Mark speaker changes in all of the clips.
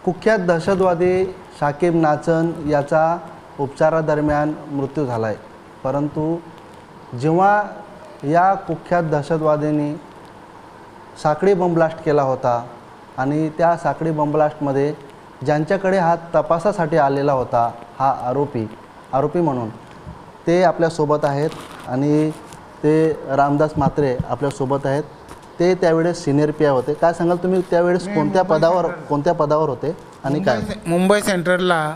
Speaker 1: कुख्यात दहशतवादी शाकिब नाचन याचा उपचारादरम्यान मृत्यू झाला आहे, परंतु जेव्हा या कुख्यात दहशतवाद्यांनी साखळी बॉम्ब ब्लास्ट केला होता आणि त्या साखळी बॉम्ब ब्लास्टमध्ये ज्यांच्याकडे हा तपासासाठी आलेला होता हा आरोपी म्हणून ते आपल्यासोबत आहेत आणि ते रामदास म्हात्रे आपल्यासोबत आहेत। ते त्यावेळेस सिनियर पी आय होते। काय सांगाल तुम्ही त्यावेळेस कोणत्या पदावर होते आणि काय?
Speaker 2: मुंबई सेंट्रलला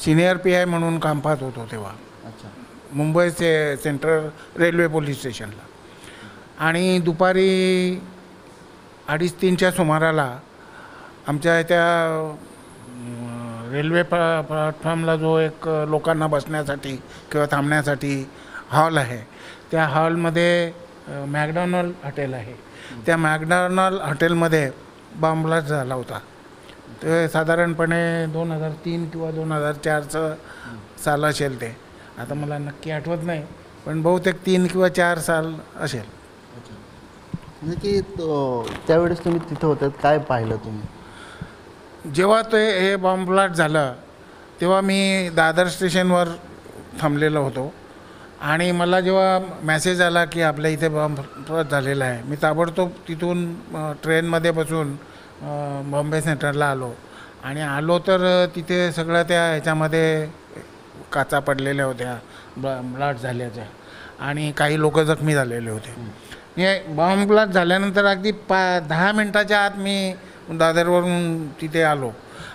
Speaker 2: सिनियर पी आय म्हणून काम पाहत होतो तेव्हा।
Speaker 1: अच्छा,
Speaker 2: मुंबई सेंट्रल रेल्वे पोलीस स्टेशनला। आणि दुपारी 2:30-3च्या सुमाराला आमच्या त्या रेल्वे प्लॅटफॉर्मला जो एक लोकांना बसण्यासाठी किंवा थांबण्यासाठी हॉल आहे, त्या हॉलमध्ये मॅकडॉनल्ड हॉटेल आहे, त्या मॅकडॉनल्ड हॉटेलमध्ये बॉम्ब ब्लास्ट झाला होता। ते साधारणपणे 2003 किंवा 2004चं साल असेल। ते आता मला नक्की आठवत नाही, पण बहुतेक 3 किंवा 4 साल असेल।
Speaker 1: म्हणजे की त्यावेळेस तुम्ही तिथं होते, काय पाहिलं तुम्ही?
Speaker 2: जेव्हा ते हे बॉम्ब ब्लास्ट झालं तेव्हा मी दादर स्टेशनवर थांबलेलो होतो आणि मला जेव्हा मेसेज आला की आपल्या इथे बॉम्ब ब्लास्ट झालेला आहे, मी ताबडतोब तिथून ट्रेनमध्ये बसून बॉम्बे सेंट्रलला आलो तर तिथे सगळं त्या ह्याच्यामध्ये काचा पडलेल्या होत्या ब्लास्ट झाल्याच्या आणि काही लोक जखमी झालेले होते। हे बॉम्ब ब्लास्ट झाल्यानंतर अगदी 10 मिनिटाच्या आत मी दादरवरून तिथे आलो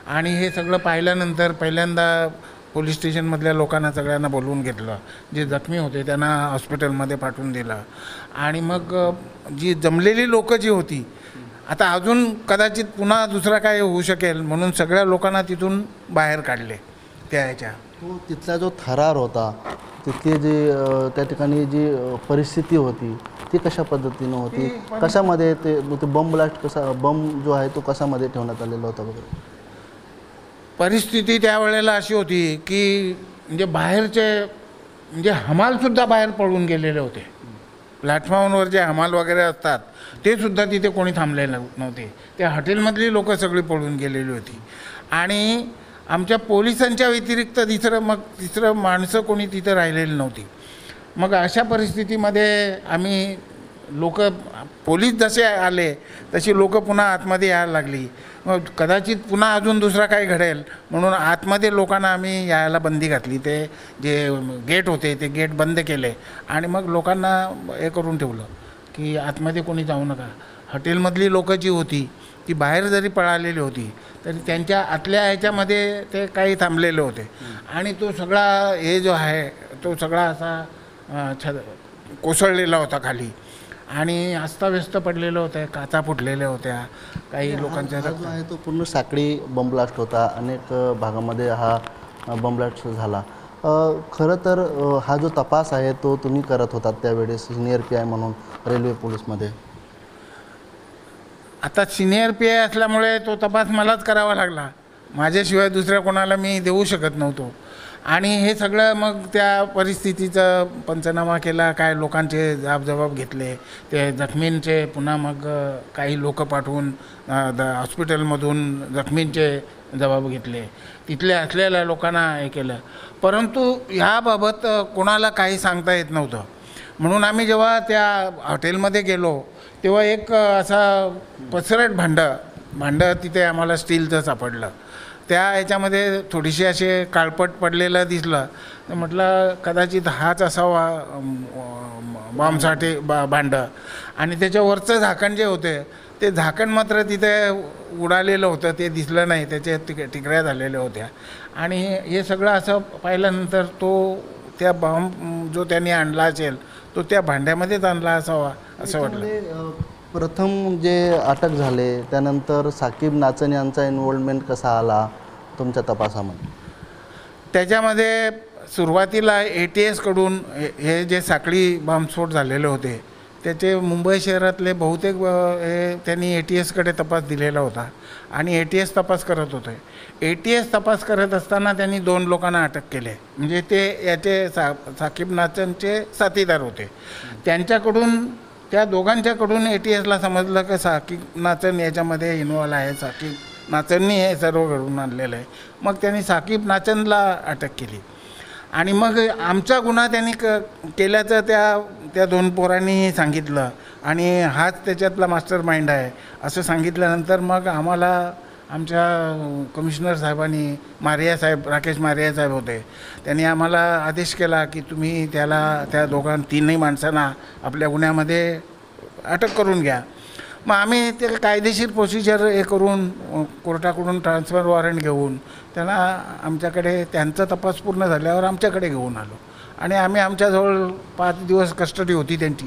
Speaker 2: आणि हे सगळं पाहिल्यानंतर पहिल्यांदा पोलीस स्टेशनमधल्या लोकांना सगळ्यांना बोलवून घेतलं, जे जखमी होते त्यांना हॉस्पिटलमध्ये पाठवून दिलं आणि मग जी जमलेली लोकं जी होती, आता अजून कदाचित पुन्हा दुसरा काय होऊ शकेल म्हणून सगळ्या लोकांना तिथून बाहेर काढले त्या ह्याच्या।
Speaker 1: तो तिथला जो थरार होता, तिथली जी त्या ठिकाणी जी परिस्थिती होती ती कशा पद्धतीनं होती, कशामध्ये ते बॉम्ब ब्लास्ट बॉम्ब जो आहे तो कशामध्ये ठेवण्यात आलेला होता वगैरे?
Speaker 2: परिस्थिती त्यावेळेला अशी होती की म्हणजे बाहेरचे म्हणजे हमालसुद्धा बाहेर पळून गेलेले होते। प्लॅटफॉर्मवर जे हमाल वगैरे असतात ते सुद्धा तिथे कोणी थांबलेले नव्हते। त्या हॉटेलमधली लोकं सगळी पळून गेलेली होती आणि आमच्या पोलिसांच्या व्यतिरिक्त तिसरं माणसं कोणी तिथे राहिलेली नव्हती। मग अशा परिस्थितीमध्ये आम्ही पोलीस जसे आले तशी लोकं पुन्हा आतमध्ये यायला लागली। मग कदाचित पुन्हा अजून दुसरा काही घडेल म्हणून आतमध्ये लोकांना आम्ही यायला बंदी घातली। ते जे गेट होते ते गेट बंद केले आणि मग लोकांना हे करून ठेवलं की आतमध्ये कोणी जाऊ नका। हॉटेलमधली लोकं जी होती ती बाहेर जरी पळालेली होती तरी त्यांच्या आतल्या ह्याच्यामध्ये ते काही थांबलेले होते आणि तो सगळा हे जो आहे तो सगळा असा कोसळलेला होता खाली आणि अस्ताव्यस्त पडलेलं होतं, काचा फुटलेल्या होत्या काही लोकांच्या।
Speaker 1: जो आहे तो पूर्ण साखळी बॉम्ब ब्लास्ट होता, अनेक भागामध्ये हा बॉम्ब ब्लास्ट झाला। खरं तर हा जो तपास आहे तो तुम्ही करत होतात त्यावेळेस सिनियर पी आय म्हणून रेल्वे पोलीसमध्ये।
Speaker 2: आता सिनियर पी आय असल्यामुळे तो तपास मलाच करावा लागला, माझ्याशिवाय दुसऱ्या कोणाला मी देऊ शकत नव्हतो आणि हे सगळं मग त्या परिस्थितीचा पंचनामा केला, काय लोकांचे जबाब घेतले, ते जखमींचे पुन्हा मग काही लोक पाठवून हॉस्पिटलमधून जखमींचे जबाब घेतले, तिथले असलेल्या लोकांना हे केलं। परंतु ह्याबाबत कोणाला काही सांगता येत नव्हतं म्हणून आम्ही जेव्हा त्या हॉटेलमध्ये गेलो तेव्हा एक असा पसरट भांडं तिथे आम्हाला स्टीलचं सापडलं। त्या ह्याच्यामध्ये थोडीशी असे काळपट पडलेलं दिसलं तर म्हटलं कदाचित हाच असावा बॉम्बसाठी भांडं आणि त्याच्यावरचं झाकण जे होते ते झाकण मात्र तिथे उडालेलं होतं, ते दिसलं नाही, त्याचे टिकऱ्या झालेल्या होत्या आणि हे सगळं असं पाहिल्यानंतर त्या बॉम्ब जो त्यांनी आणला असेल तो त्या भांड्यामध्येच आणला असावा असं वाटलं।
Speaker 1: प्रथम जे अटक झाले त्यानंतर साकीब नाचन यांचा इन्व्हॉल्वमेंट कसा आला तुमच्या तपासामध्ये?
Speaker 2: त्याच्यामध्ये सुरुवातीला ATS कडून हे जे साखळी बॉम्बस्फोट झालेले होते त्याचे मुंबई शहरातले बहुतेक हे त्यांनी ATS कडे तपास दिलेला होता आणि ATS तपास करत होते। ATS तपास करत असताना त्यांनी 2 लोकांना अटक केले, म्हणजे ते याचे साकीब नाचनचे साथीदार होते। त्यांच्याकडून त्या दोघांच्याकडून ATSला समजलं की साकीब नाचन याच्यामध्ये इन्व्हॉल्व आहे, साकीब नाचननी हे सर्व घडवून आणलेलं आहे. मग त्यांनी साकीब नाचनला अटक केली आणि मग आमचा गुन्हा त्यांनी केल्याचं त्या 2 पोरांनीही सांगितलं आणि हाच त्याच्यातला मास्टर माइंड आहे असं सांगितल्यानंतर मग आम्हाला आमच्या कमिशनर साहेबांनी राकेश मारिया साहेब होते, त्यांनी आम्हाला आदेश केला की तुम्ही त्या 3 माणसांना आपल्या गुन्ह्यामध्ये अटक करून घ्या. मग आम्ही ते कायदेशीर प्रोसिजर हे करून कोर्टाकडून ट्रान्सफर वॉरंट घेऊन त्यांना आमच्याकडे त्यांचा तपास पूर्ण झाल्यावर आमच्याकडे घेऊन आलो आणि आमच्याजवळ 5 दिवस कस्टडी होती त्यांची.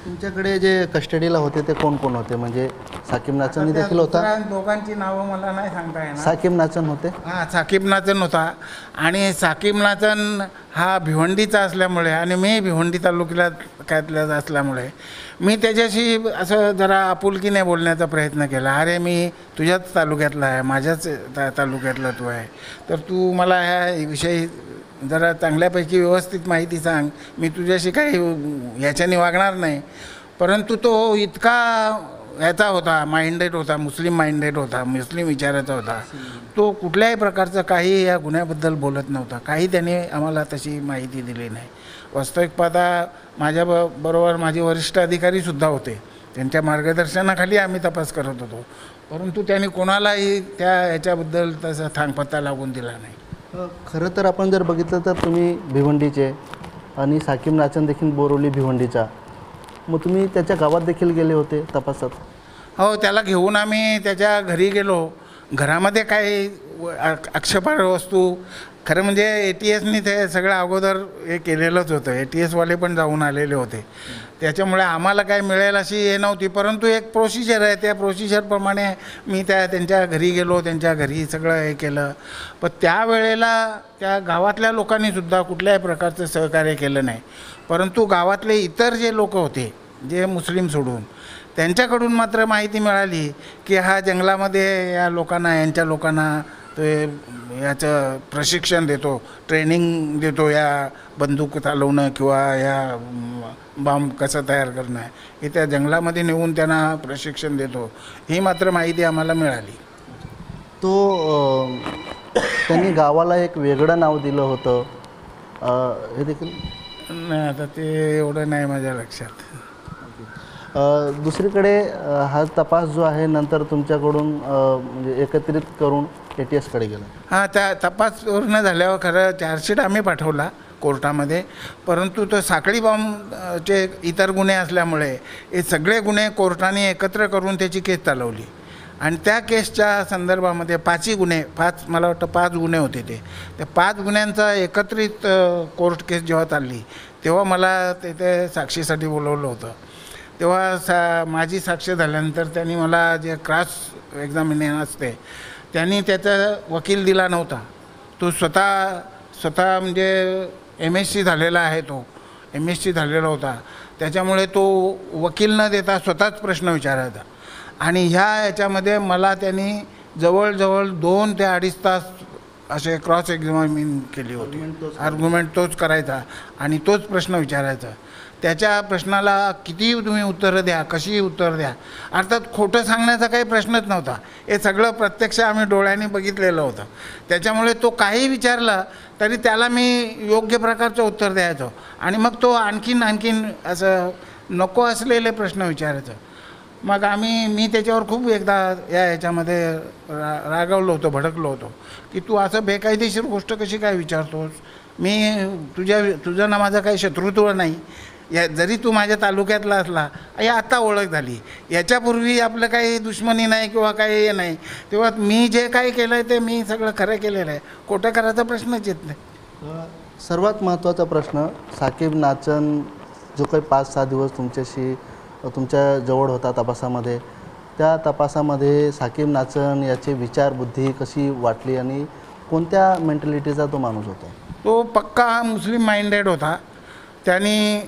Speaker 1: तुमच्याकडे जे कस्टडीला होते ते कोण कोण होते? म्हणजे साकीब नाचन देखील होता?
Speaker 2: दोघांची नावं मला नाही सांगता येणार.
Speaker 1: साकीब नाचन होते?
Speaker 2: हां, साकीब नाचन होता आणि साकीब नाचन हा भिवंडीचा असल्यामुळे आणि मी भिवंडी तालुक्यातल्या असल्यामुळे मी त्याच्याशी असं जरा आपुलकीने बोलण्याचा प्रयत्न केला. अरे मी तुझ्याच तालुक्यातला आहे, माझ्याच तालुक्यातला तू आहे, तर तू मला ह्या विषयी जरा चांगल्यापैकी व्यवस्थित माहिती सांग, मी तुझ्याशी काही ह्याच्याने वागणार नाही. परंतु तो इतका ह्याचा होता, माइंडेड होता, मुस्लिम माइंडेड होता, मुस्लिम विचाराचा होता. तो कुठल्याही प्रकारचं काही या गुन्ह्याबद्दल बोलत नव्हता, काही त्याने आम्हाला तशी माहिती दिली नाही. वास्तविक पाहता माझ्याबरोबर माझे वरिष्ठ अधिकारीसुद्धा होते, त्यांच्या मार्गदर्शनाखाली आम्ही तपास करत होतो, परंतु त्यांनी कोणालाही ह्याच्याबद्दल तसा थांगपत्ता लागून दिला नाही.
Speaker 1: खरं तर आपण जर बघितलं तर तुम्ही भिवंडीचे आणि साकीब नाचन देखील बोरवली भिवंडीचा, मग तुम्ही त्याच्या गावात देखील गेले होते तपासात?
Speaker 2: हो, त्याला घेऊन आम्ही त्याच्या घरी गेलो. घरामध्ये काही आक्षेपार्ह वस्तू, खरं म्हणजे ATSनी ते सगळं अगोदर हे केलेलंच होतं, ATSवाले पण जाऊन आलेले होते, त्याच्यामुळे आम्हाला काय मिळेल अशी हे नव्हती. परंतु एक प्रोसिजर आहे, त्या प्रोसिजरप्रमाणे मी त्यांच्या घरी गेलो, त्यांच्या घरी सगळं हे केलं. पण त्यावेळेला त्या गावातल्या लोकांनीसुद्धा कुठल्याही प्रकारचं सहकार्य केलं नाही. परंतु गावातले इतर जे लोक होते, जे मुस्लिम सोडून, त्यांच्याकडून मात्र माहिती मिळाली की हा जंगलामध्ये यांच्या लोकांना ते याचं प्रशिक्षण देतो, ट्रेनिंग देतो, या बंदूक चालवणं किंवा या बॉम्ब कसं तयार करणं हे त्या जंगलामध्ये नेऊन त्यांना प्रशिक्षण देतो, ही मात्र माहिती आम्हाला मिळाली.
Speaker 1: त्यांनी गावाला एक वेगळं नाव दिलं होतं, हे देखील
Speaker 2: नाही, आता ते एवढं नाही माझ्या लक्षात.
Speaker 1: दुसरीकडे हा तपास जो आहे नंतर तुमच्याकडून म्हणजे एकत्रित करून ATSकडे गेला.
Speaker 2: हां, त्या तपास पूर्ण झाल्यावर खरं चार्जशीट आम्ही पाठवला कोर्टामध्ये, परंतु तो साखळी बॉम्बचे इतर गुन्हे असल्यामुळे हे सगळे गुन्हे कोर्टाने एकत्र करून त्याची केस चालवली आणि त्या केसच्या संदर्भामध्ये 5 गुन्हे, मला वाटतं 5 गुन्हे होते. त्या 5 गुन्ह्यांचा एकत्रित कोर्ट केस जेव्हा चालली तेव्हा मला तिथे साक्षीसाठी बोलवलं होतं. तेव्हा माझी साक्ष झाल्यानंतर त्यांनी मला जे क्रॉस एक्झामिनेशन असते त्यांनी त्याचा वकील दिला नव्हता. तो स्वतः म्हणजे MSc झालेला आहे, तो MSc झालेला होता, त्याच्यामुळे तो वकील न देता स्वतःच प्रश्न विचारायचा आणि ह्याच्यामध्ये मला त्यांनी जवळजवळ 2 ते 2.5 तास असे क्रॉस एक्झामिन केली होती. आर्ग्युमेंट तोच करायचा आणि तोच प्रश्न विचारायचा. त्याच्या प्रश्नाला किती तुम्ही उत्तरं द्या, कशी उत्तर द्या, अर्थात खोटं सांगण्याचा काही प्रश्नच नव्हता. हे सगळं प्रत्यक्ष आम्ही डोळ्यांनी बघितलेलं होतं, त्याच्यामुळे तो काही विचारला तरी त्याला मी योग्य प्रकारचं उत्तर द्यायचो आणि मग तो आणखीन असं नको असलेले प्रश्न विचारायचं. मग मी त्याच्यावर खूप एकदा ह्याच्यामध्ये रागावलो होतो, भडकलो होतो की तू असं बेकायदेशीर गोष्ट कशी काय विचारतोस, तुझं ना माझं काही शत्रुत्व नाही, जरी तू माझ्या तालुक्यातला असला, आता ओळख झाली, याच्यापूर्वी आपलं काही दुश्मनी नाही किंवा काही हे नाही, तेव्हा मी जे काही केलं आहे ते मी सगळं खरं केलेलं आहे, खोटं करायचा प्रश्नच येत नाही.
Speaker 1: सर्वात महत्त्वाचा प्रश्न, साकीब नाचन जो काही 5-6 दिवस तुमच्या जवळ होता तपासामध्ये, त्या तपासामध्ये साकीब नाचन याची विचारबुद्धी कशी वाटली आणि कोणत्या मेंटॅलिटीचा तो माणूस होता?
Speaker 2: तो पक्का मुस्लिम माइंडेड होता. त्यांनी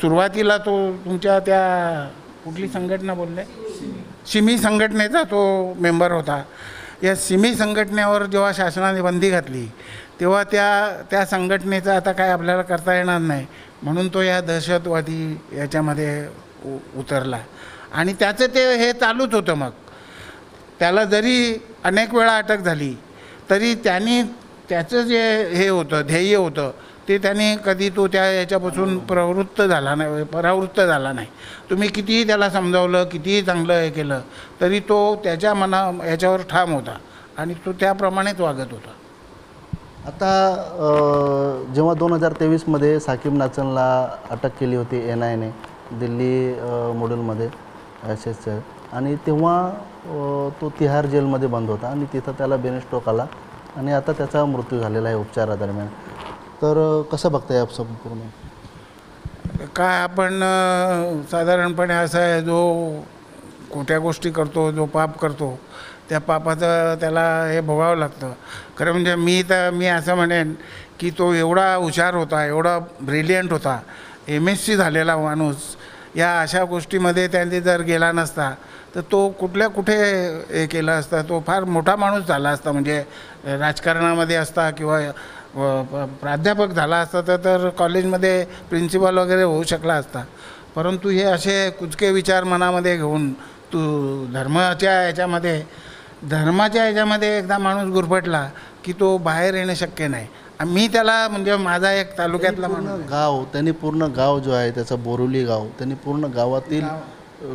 Speaker 2: सुरुवातीला तो तुमच्या त्या कुठली संघटना बोलले, सिमी संघटनेचा तो मेंबर होता. या सिमी संघटनेवर जेव्हा शासनाने बंदी घातली तेव्हा त्या संघटनेचं आता काय आपल्याला करता येणार नाही म्हणून तो या दहशतवादी याच्यामध्ये उतरला आणि त्याचं हे चालूच होतं. मग त्याला जरी अनेक वेळा अटक झाली तरी त्यांनी त्याचं जे हे होतं ध्येय होतं ते त्यांनी कधी तो त्या याच्यापासून परावृत्त झाला नाही. तुम्ही कितीही त्याला समजावलं, कितीही चांगलं हे केलं तरी तो त्याच्या याच्यावर ठाम होता आणि तो त्याप्रमाणेच वागत होता.
Speaker 1: आता जेव्हा 2023मध्ये साकीब नाचनला अटक केली होती NIAने दिल्ली मॉड्यूलमध्ये SS आणि तेव्हा तो तिहार जेलमध्ये बंद होता आणि तिथं त्याला बेनस्ट्रोक आला आणि आता त्याचा मृत्यू झालेला आहे उपचारादरम्यान. तर कसं बघताय आप संपूर्ण?
Speaker 2: काय आपण साधारणपणे असं आहे, जो खोट्या गोष्टी करतो, जो पाप करतो त्या पापाचं त्याला हे भोगावं लागतं. खरं म्हणजे मी असं म्हणेन की तो एवढा हुशार होता, एवढा ब्रिलियंट होता, MSc झालेला माणूस. या अशा गोष्टीमध्ये त्यांनी जर गेला नसता तर तो कुठे हे केलं असता, तो फार मोठा माणूस झाला असता. म्हणजे राजकारणामध्ये असता किंवा प्राध्यापक झाला असता तर कॉलेजमध्ये प्रिन्सिपल वगैरे होऊ शकला असता. परंतु हे असे कुचके विचार मनामध्ये घेऊन तू धर्माच्या ह्याच्यामध्ये एकदा माणूस गुरफटला की तो बाहेर येणं शक्य नाही. मी त्याला म्हणजे माझा एक तालुक्यातला माणूस
Speaker 1: त्यांनी पूर्ण गाव जो आहे त्याचं बोरिवली गाव, त्यांनी पूर्ण गावातील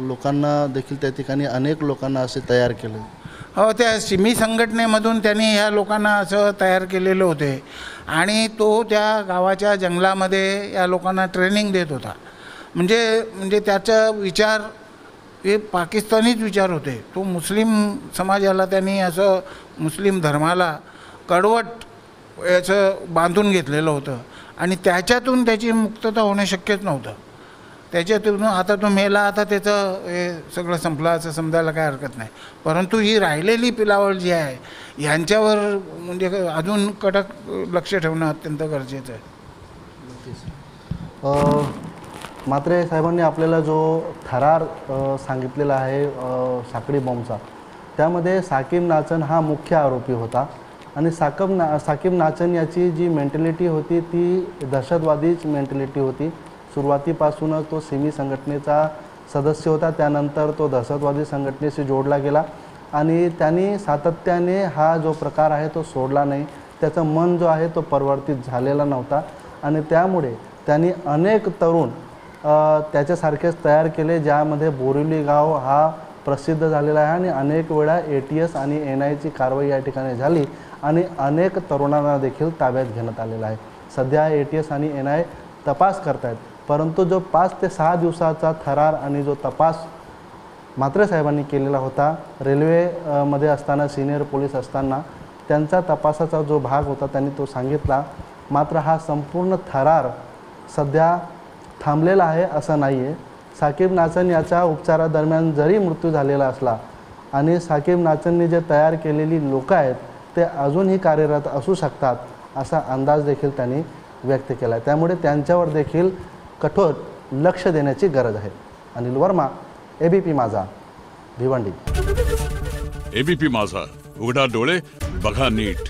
Speaker 1: लोकांना देखील त्या ठिकाणी अनेक लोकांना असे तयार केले.
Speaker 2: हो, त्या सिमी संघटनेमधून त्यांनी ह्या लोकांना असं तयार केलेले होते आणि तो त्या गावाच्या जंगलामध्ये या लोकांना ट्रेनिंग देत होता. म्हणजे त्याचा विचार हे पाकिस्तानीच विचार होते. तो मुस्लिम समाजाला त्यांनी असं मुस्लिम धर्माला कडवट याचं बांधून घेतलेलं होतं आणि त्याच्यातून त्याची मुक्तता होणं शक्यच नव्हतं. त्याच्यातून आता तो मेला, आता त्याचं हे सगळं संपलं असं समजायला काय हरकत नाही. परंतु ही राहिलेली पिलावळ जी आहे यांच्यावर म्हणजे अजून कडक लक्ष ठेवणं अत्यंत गरजेचं आहे.
Speaker 1: मात्र साहेबांनी आपल्याला जो थरार सांगितलेला आहे साखळी बॉम्बचा, त्यामध्ये साकीब नाचन हा मुख्य आरोपी होता आणि साकीब नाचन याची जी मेंटॅलिटी होती ती दहशतवादीच मेंटॅलिटी होती. सुरुवातीपासूनच तो सिमी संघटनेचा सदस्य होता, त्यानंतर तो दहशतवादी संघटनेशी जोडला गेला आणि त्यांनी सातत्याने हा जो प्रकार आहे तो सोडला नाही. त्याचं मन जो आहे तो परिवर्तित झालेला नव्हता आणि त्यामुळे त्यांनी अनेक तरुण त्याच्यासारखेच तयार केले, ज्यामध्ये बोरिवली गाव हा प्रसिद्ध झालेला आहे आणि अनेक वेळा ATS आणि NIAची कारवाई या ठिकाणी झाली आणि अनेक तरुणांना देखील ताब्यात घेण्यात आलेला आहे. सध्या ATS आणि NIA तपास करत आहेत, परंतु जो 5 ते 6 दिवसाचा थरार आणि जो तपास म्हात्रे साहेबांनी केलेला होता, रेल्वेमध्ये असताना सिनियर पोलीस असताना त्यांचा तपासाचा जो भाग होता त्यांनी तो सांगितला. मात्र हा संपूर्ण थरार सध्या थांबलेला आहे असं नाही आहे. साकीब नाचन याच्या उपचारादरम्यान जरी मृत्यू झालेला असला आणि साकीब नाचनने जे तयार केलेली लोकं आहेत ते अजूनही कार्यरत असू शकतात असा अंदाज देखील त्यांनी व्यक्त केला आहे. त्यामुळे त्यांच्यावर देखील कठोर लक्ष देण्याची गरज आहे. अनिल वर्मा, ABP माझा, भिवंडी.
Speaker 3: ABP माझा, उघडा डोळे बघा नीट.